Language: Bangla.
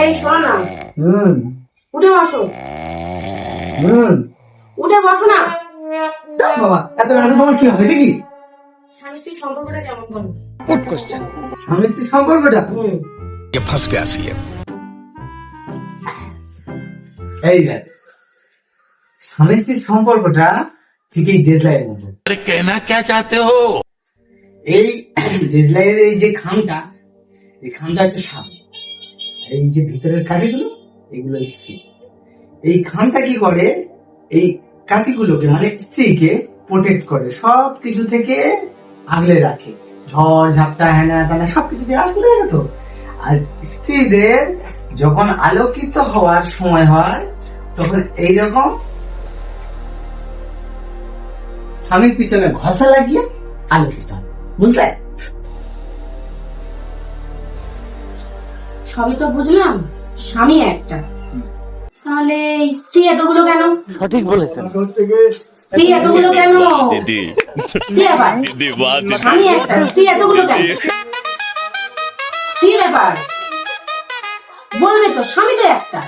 এই শোনো না, হুম উঠে বসো, হুম উঠে বসো না। বাবা এত রাতে তোমার কি হয়েছে কি? স্বামী স্ত্রীর সম্পর্কটা কেমন বলো? Good question. স্বামী স্ত্রীর সম্পর্কটা ये फंस गया सीएम। এই দেখ, স্বামী স্ত্রীর সম্পর্কটা ঠিক এই দেশলাইয়ের মতো। अरे कहना क्या चाहते हो? এই দেশলাইয়ের এই যে খামটা, এই খামটা হচ্ছে স্বামী, আর এই যে ভিতরের কাঠিগুলো এগুলো স্ত্রী। এই খামটা কি করে, এই কাঠিগুলোকে মানে স্ত্রীকে প্রোটেক্ট করে, সব কিছু থেকে আগলে রাখে, ঝড় ঝাপটা হ্যানা তানা সবকিছু দিয়ে আগলে রাখে। তো আর স্ত্রীদের যখন আলোকিত হওয়ার সময় হয় তখন এইরকম স্বামীর পিছনে ঘষা লাগিয়ে আলোকিত হয়, বুঝলে? সবই তো বুঝলাম, স্বামী একটা, তাহলে স্ত্রী এতগুলো কেন? সঠিক বলেছেন। স্ত্রী এতগুলো কেন? दीदी কি ব্যাপার? दीदी वाह স্বামী একটা, স্ত্রী এতগুলো কেন? কি ব্যাপার? বলবে তো, স্বামী তো একটা।